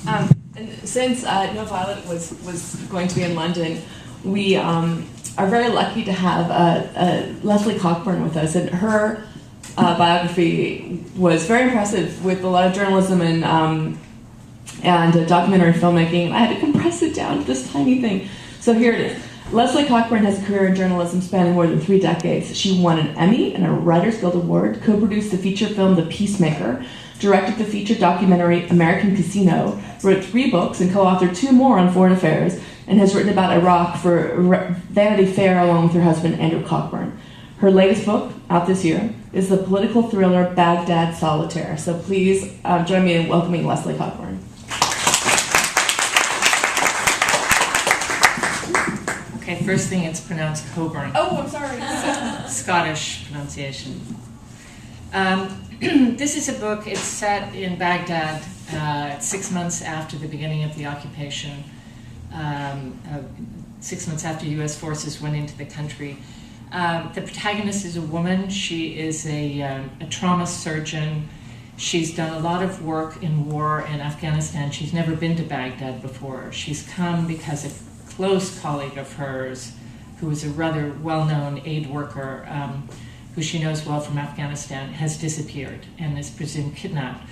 And since No Violet was going to be in London, we are very lucky to have Leslie Cockburn with us, and her biography was very impressive with a lot of journalism and documentary filmmaking. And I had to compress it down to this tiny thing. So here it is. Leslie Cockburn has a career in journalism spanning more than 3 decades. She won an Emmy and a Writers Guild Award, co-produced the feature film The Peacemaker, directed the feature documentary American Casino, wrote 3 books and co-authored 2 more on foreign affairs, and has written about Iraq for Vanity Fair along with her husband Andrew Cockburn. Her latest book, out this year, is the political thriller Baghdad Solitaire. So please join me in welcoming Leslie Cockburn. Okay, first thing, it's pronounced Coburn. Oh, I'm sorry. Scottish pronunciation. This is a book, it's set in Baghdad 6 months after the beginning of the occupation, 6 months after U.S. forces went into the country. The protagonist is a woman. She is a trauma surgeon. She's done a lot of work in war in Afghanistan. She's never been to Baghdad before. She's come because a close colleague of hers, who is a rather well-known aid worker, who she knows well from Afghanistan, has disappeared and is presumed kidnapped.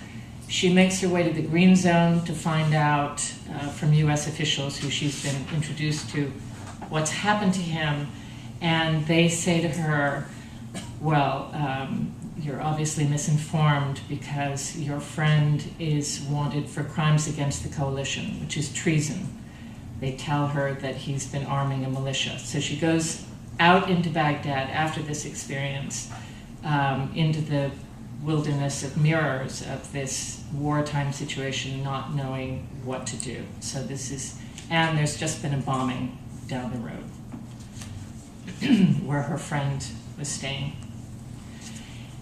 She makes her way to the Green Zone to find out from U.S. officials who she's been introduced to what's happened to him, and they say to her, well, you're obviously misinformed because your friend is wanted for crimes against the coalition, which is treason. They tell her that he's been arming a militia. So she goes out into Baghdad after this experience, into the wilderness of mirrors of this wartime situation, not knowing what to do. So this is, and there's just been a bombing down the road where her friend was staying.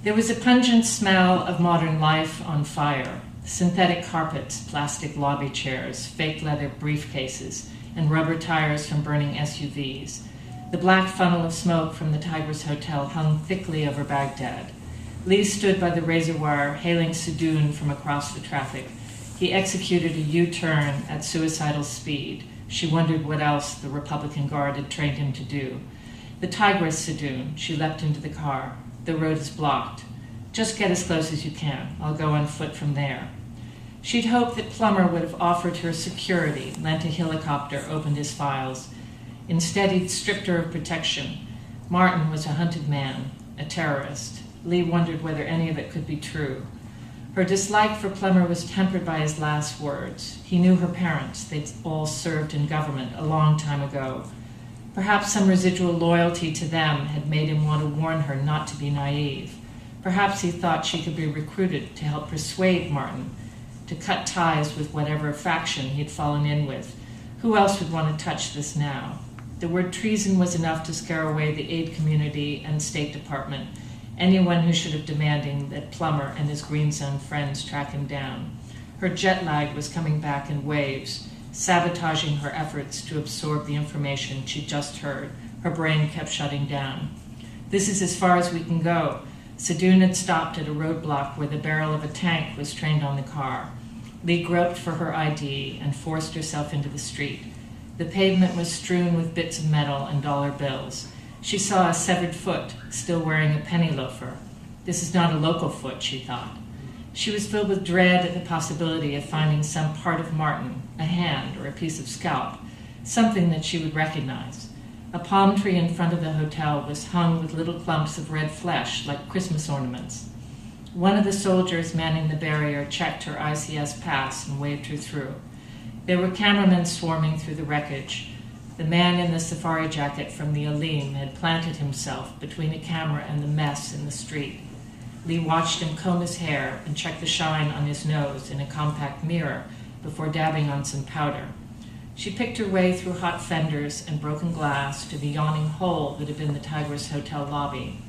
There was a pungent smell of modern life on fire. Synthetic carpets, plastic lobby chairs, fake leather briefcases, and rubber tires from burning SUVs. The black funnel of smoke from the Tigris Hotel hung thickly over Baghdad. Lee stood by the razor wire, hailing Sadoun from across the traffic. He executed a U-turn at suicidal speed. She wondered what else the Republican Guard had trained him to do. The Tigris, Sadoun. She leapt into the car. The road is blocked. Just get as close as you can. I'll go on foot from there. She'd hoped that Plummer would have offered her security, lent a helicopter, opened his files. Instead, he'd stripped her of protection. Martin was a hunted man, a terrorist. Lee wondered whether any of it could be true. Her dislike for Plummer was tempered by his last words. He knew her parents. They'd all served in government a long time ago. Perhaps some residual loyalty to them had made him want to warn her not to be naive. Perhaps he thought she could be recruited to help persuade Martin to cut ties with whatever faction he'd fallen in with. Who else would want to touch this now? The word treason was enough to scare away the aid community and State Department, anyone who should have demanding that Plummer and his Green Zone friends track him down. Her jet lag was coming back in waves, sabotaging her efforts to absorb the information she'd just heard. Her brain kept shutting down. This is as far as we can go. Sadoun had stopped at a roadblock where the barrel of a tank was trained on the car. Lee groped for her ID and forced herself into the street. The pavement was strewn with bits of metal and dollar bills. She saw a severed foot, still wearing a penny loafer. This is not a local foot, she thought. She was filled with dread at the possibility of finding some part of Martin, a hand or a piece of scalp, something that she would recognize. A palm tree in front of the hotel was hung with little clumps of red flesh like Christmas ornaments. One of the soldiers manning the barrier checked her ICS pass and waved her through. There were cameramen swarming through the wreckage. The man in the safari jacket from the Alim had planted himself between a camera and the mess in the street. Lee watched him comb his hair and check the shine on his nose in a compact mirror before dabbing on some powder. She picked her way through hot fenders and broken glass to the yawning hole that had been the Tigris Hotel lobby.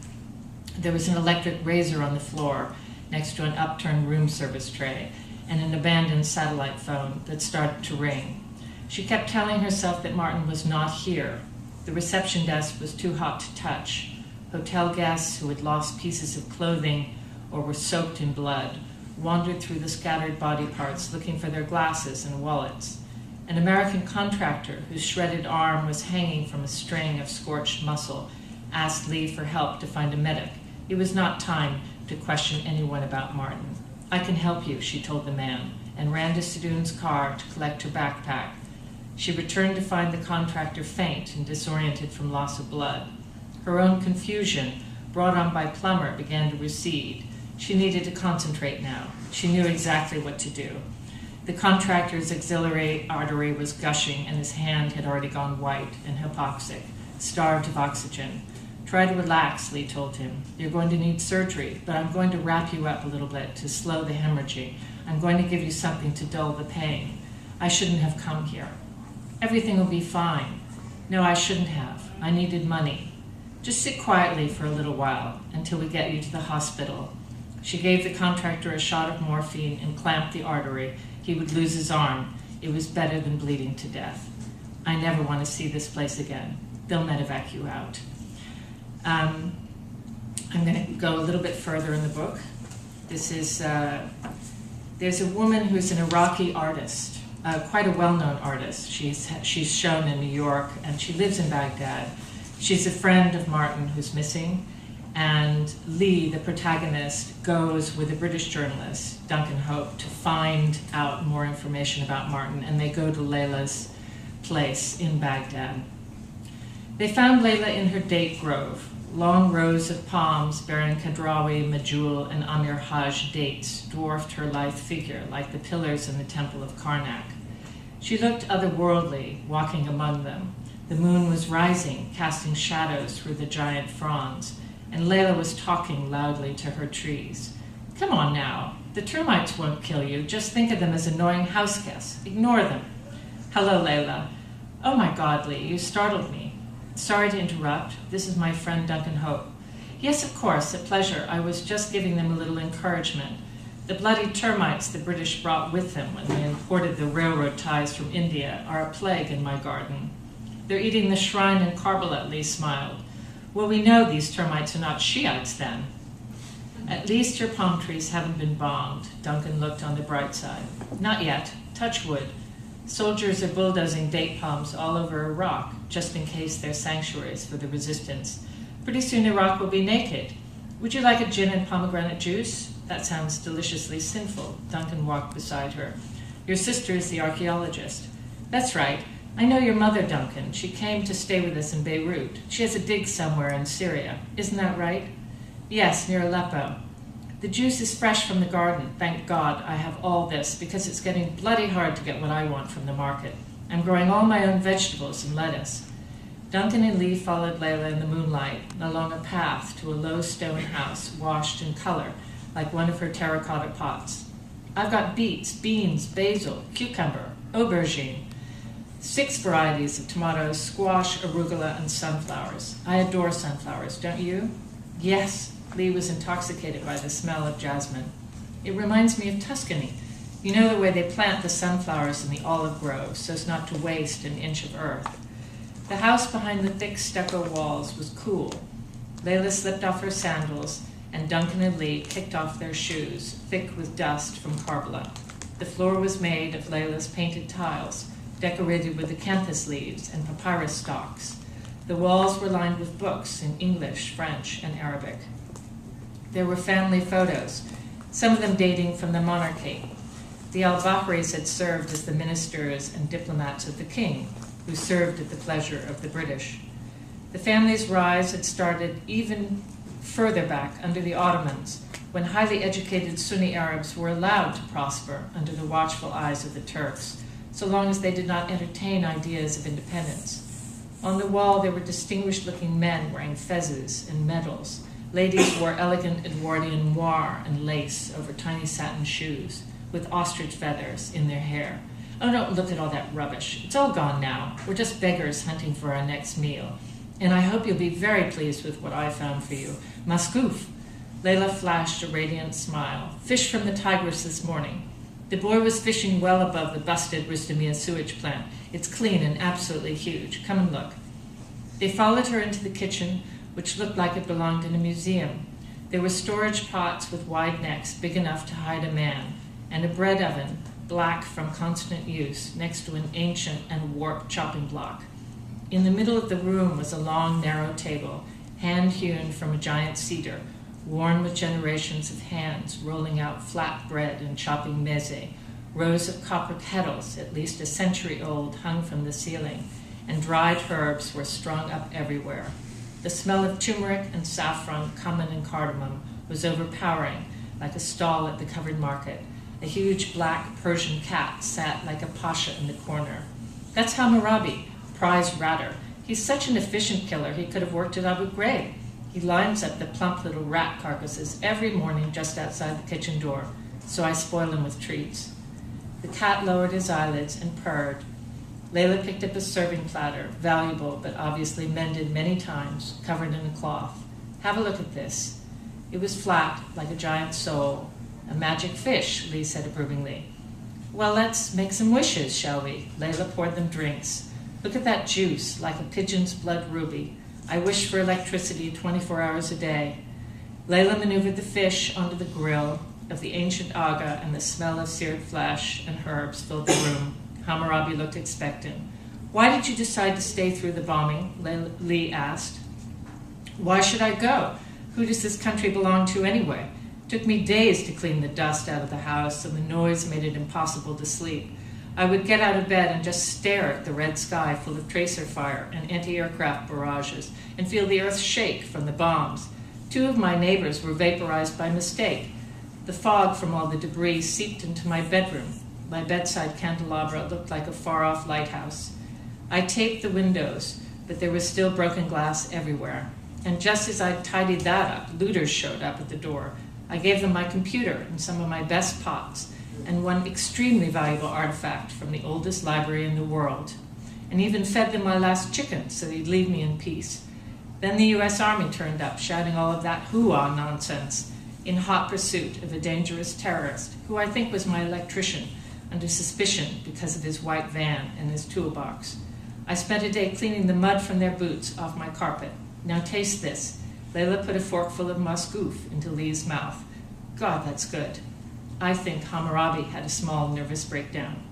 There was an electric razor on the floor next to an upturned room service tray and an abandoned satellite phone that started to ring. She kept telling herself that Martin was not here. The reception desk was too hot to touch. Hotel guests who had lost pieces of clothing or were soaked in blood wandered through the scattered body parts looking for their glasses and wallets. An American contractor whose shredded arm was hanging from a string of scorched muscle asked Lee for help to find a medic. It was not time to question anyone about Martin. "I can help you," she told the man, and ran to Sedoon's car to collect her backpack. She returned to find the contractor faint and disoriented from loss of blood. Her own confusion, brought on by Plummer, began to recede. She needed to concentrate now. She knew exactly what to do. The contractor's axillary artery was gushing, and his hand had already gone white and hypoxic, starved of oxygen. "Try to relax," Lee told him. "You're going to need surgery, but I'm going to wrap you up a little bit to slow the hemorrhaging. I'm going to give you something to dull the pain. I shouldn't have come here." "Everything will be fine." "No, I shouldn't have. I needed money. Just sit quietly for a little while until we get you to the hospital." She gave the contractor a shot of morphine and clamped the artery. He would lose his arm. It was better than bleeding to death. "I never want to see this place again. They'll medevac you out." I'm going to go a little bit further in the book. This is, there's a woman who's an Iraqi artist, quite a well-known artist. She's shown in New York, and she lives in Baghdad. She's a friend of Martin, who's missing, and Lee, the protagonist, goes with a British journalist, Duncan Hope, to find out more information about Martin, and they go to Layla's place in Baghdad. They found Layla in her date grove. Long rows of palms bearing Kadrawi, Majul, and Amir Hajj dates dwarfed her lithe figure like the pillars in the temple of Karnak. She looked otherworldly, walking among them. The moon was rising, casting shadows through the giant fronds, and Layla was talking loudly to her trees. "Come on now. The termites won't kill you. Just think of them as annoying house guests. Ignore them." "Hello, Layla." "Oh my God, Lee, you startled me." "Sorry to interrupt. This is my friend Duncan Hope." "Yes, of course, a pleasure. I was just giving them a little encouragement. The bloody termites the British brought with them when they imported the railroad ties from India are a plague in my garden." "They're eating the shrine in Karbala," Lee smiled. "Well, we know these termites are not Shiites then." "At least your palm trees haven't been bombed." Duncan looked on the bright side. "Not yet. Touch wood. Soldiers are bulldozing date palms all over Iraq, just in case they're sanctuaries for the resistance. Pretty soon Iraq will be naked. Would you like a gin and pomegranate juice?" "That sounds deliciously sinful." Duncan walked beside her. "Your sister is the archaeologist." "That's right. I know your mother, Duncan. She came to stay with us in Beirut. She has a dig somewhere in Syria. Isn't that right?" "Yes, near Aleppo. The juice is fresh from the garden. Thank God I have all this, because it's getting bloody hard to get what I want from the market. I'm growing all my own vegetables and lettuce." Duncan and Lee followed Layla in the moonlight along a path to a low stone house washed in color like one of her terracotta pots. "I've got beets, beans, basil, cucumber, aubergine, 6 varieties of tomatoes, squash, arugula, and sunflowers. I adore sunflowers, don't you?" "Yes." Lee was intoxicated by the smell of jasmine. "It reminds me of Tuscany. You know the way they plant the sunflowers in the olive groves so as not to waste an inch of earth." The house behind the thick stucco walls was cool. Layla slipped off her sandals, and Duncan and Lee kicked off their shoes, thick with dust from Karbala. The floor was made of Layla's painted tiles, decorated with acanthus leaves and papyrus stalks. The walls were lined with books in English, French, and Arabic. There were family photos, some of them dating from the monarchy. The al-Bahris had served as the ministers and diplomats of the king, who served at the pleasure of the British. The family's rise had started even further back under the Ottomans, when highly educated Sunni Arabs were allowed to prosper under the watchful eyes of the Turks, so long as they did not entertain ideas of independence. On the wall there were distinguished-looking men wearing fezzes and medals. Ladies wore elegant Edwardian moire and lace over tiny satin shoes, with ostrich feathers in their hair. "Oh, don't look at all that rubbish. It's all gone now. We're just beggars hunting for our next meal. And I hope you'll be very pleased with what I found for you. Maskouf." Layla flashed a radiant smile. "Fish from the Tigris this morning." The boy was fishing well above the busted Ristamia sewage plant. "It's clean and absolutely huge. Come and look." They followed her into the kitchen, which looked like it belonged in a museum. There were storage pots with wide necks, big enough to hide a man, and a bread oven, black from constant use, next to an ancient and warped chopping block. In the middle of the room was a long, narrow table, hand-hewn from a giant cedar, worn with generations of hands rolling out flat bread and chopping meze. Rows of copper kettles, at least a century old, hung from the ceiling, and dried herbs were strung up everywhere. The smell of turmeric and saffron, cumin and cardamom was overpowering, like a stall at the covered market. A huge black Persian cat sat like a pasha in the corner. That's Hammurabi, prize ratter. He's such an efficient killer, he could have worked at Abu Ghraib. He lines up the plump little rat carcasses every morning just outside the kitchen door, so I spoil him with treats. The cat lowered his eyelids and purred. Layla picked up a serving platter, valuable but obviously mended many times, covered in a cloth. Have a look at this. It was flat, like a giant soul. A magic fish, Lee said approvingly. Well, let's make some wishes, shall we? Layla poured them drinks. Look at that juice, like a pigeon's blood ruby. I wish for electricity 24 hours a day. Layla maneuvered the fish onto the grill of the ancient aga, and the smell of seared flesh and herbs filled the room. Hammurabi looked expectant. Why did you decide to stay through the bombing? Lee asked. Why should I go? Who does this country belong to anyway? It took me days to clean the dust out of the house, and the noise made it impossible to sleep. I would get out of bed and just stare at the red sky full of tracer fire and anti-aircraft barrages and feel the earth shake from the bombs. 2 of my neighbors were vaporized by mistake. The fog from all the debris seeped into my bedroom. My bedside candelabra looked like a far-off lighthouse. I taped the windows, but there was still broken glass everywhere. And just as I tidied that up, looters showed up at the door. I gave them my computer and some of my best pots, and one extremely valuable artifact from the oldest library in the world, and even fed them my last chicken so they'd leave me in peace. Then the U.S. Army turned up, shouting all of that hoo-ah nonsense, in hot pursuit of a dangerous terrorist, who I think was my electrician, under suspicion because of his white van and his toolbox. I spent a day cleaning the mud from their boots off my carpet. Now taste this. Layla put a forkful of musgoof into Lee's mouth. God, that's good. I think Hammurabi had a small nervous breakdown.